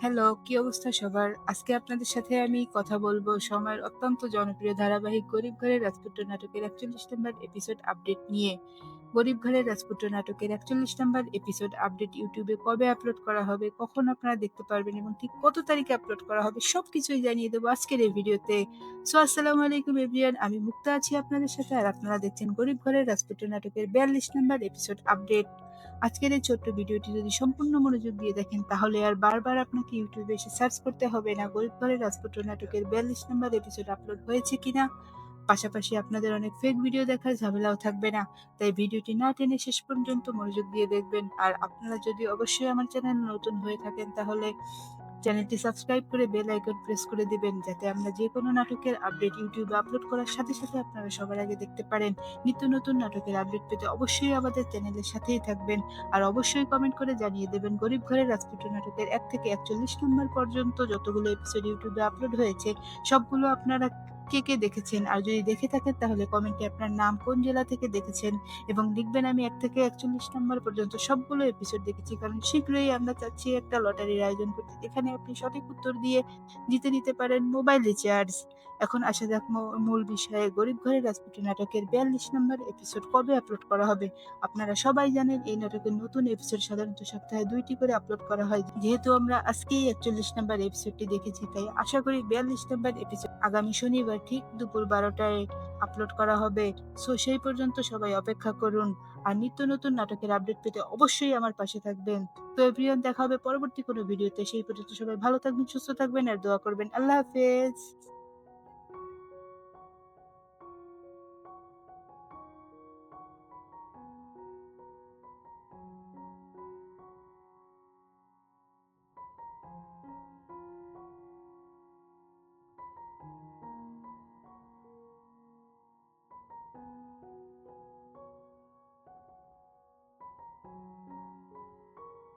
Hello, কি অবস্থা সবার? আজকে আপনাদের সাথে আমি কথা বলবো সময়ের অত্যন্ত জনপ্রিয় ধারাবাহিক 'গরিব ঘরের রাজপুত্র' নাটকের ৪১ নম্বর এপিসোড আপডেট নিয়ে। 'গরিব ঘরের রাজপুত্র' নাটকের ৪১ নম্বর এপিসোড আপডেট ইউটিউবে কবে আপলোড করা হবে, কখন আপনারা দেখতে পারবেন এবং ঠিক কত তারিখে আপলোড করা হবে সবকিছুই জানিয়ে দেবো আজকের এই ভিডিওতে। সো আসসালামু আলাইকুম এভরিওয়ান, আমি মুক্তা আছি আপনাদের সাথে আর আপনারা দেখছেন 'গরিব ঘরের রাজপুত্র' নাটকের ৪২ নম্বর এপিসোড আপডেট। আজকের এই ছোট্ট ভিডিওটি যদি সম্পূর্ণ মনোযোগ দিয়ে দেখেন তাহলে আর বারবার আপনাকে ইউটিউবে এসে সার্চ করতে হবে না গরিব ঘরের রাজপুত্র নাটকের ৪২ নম্বর এপিসোড আপলোড হয়েছে কিনা। পাশাপাশি আপনাদের অনেক ফেক ভিডিও দেখার ঝামেলাও থাকবে না। তাই ভিডিওটি না টেনে শেষ পর্যন্ত মনোযোগ দিয়ে দেখবেন। আর আপনারা যদি অবশ্যই আমার চ্যানেল নতুন হয়ে থাকেন তাহলে চ্যানেলটি সাবস্ক্রাইব করে বেল আইকন প্রেস করে দিবেন যাতে আমরা যেকোনো নাটকের আপডেট ইউটিউবে আপলোড করার সাথে সাথে আপনারা সবার আগে দেখতে পারেন। নিত্য নতুন নাটকের আপডেট পেতে অবশ্যই আমাদের চ্যানেলের সাথেই থাকবেন। আর অবশ্যই কমেন্ট করে জানিয়ে দেবেন গরিব ঘরের রাজপুত্র নাটকের ১ থেকে ৪১ নম্বর পর্যন্ত যতগুলো এপিসোড ইউটিউবে আপলোড হয়েছে সবগুলো আপনারা কে দেখেছেন? আর যদি দেখে থাকেন তাহলে কমেন্টে আপনার নাম, কোন জেলা থেকে দেখেছেন এবং লিখবেন আমি ১ থেকে ৪১ নম্বর পর্যন্ত সবগুলো এপিসোড দেখেছি। কারণ শীঘ্রই আমরা চাচ্ছি একটা লটারির আয়োজন করতে। যেখানে আপনি সঠিক উত্তর দিয়ে জিতে নিতে পারেন মোবাইল রিচার্জ। এখন আসা যাক মূল বিষয়ে, গরিব ঘরের রাজপুত্র নাটকের ৪২ নম্বর এপিসোড কবে আপলোড করা হবে? আপনারা সবাই জানেন এই নাটকের নতুন এপিসোড সাধারণত সপ্তাহে ২ টি করে আপলোড করা হয়। যেহেতু আমরা আজকেই ৪১ নম্বর এপিসোডটি দেখেছি তাই আশা করি ৪২ নম্বর এপিসোড আগামী শনিবার ঠিক দুপুর ১২ টায় আপলোড করা হবে। সো সেই পর্যন্ত সবাই অপেক্ষা করুন। আর নিত্য নতুন নাটকের আপডেট পেতে অবশ্যই আমার পাশে থাকবেন। তো এভরিওয়ান, দেখা হবে পরবর্তী কোনো ভিডিওতে। সেই পর্যন্ত সবাই ভালো থাকবেন, সুস্থ থাকবেন আর দোয়া করবেন। আল্লাহ হাফেজ।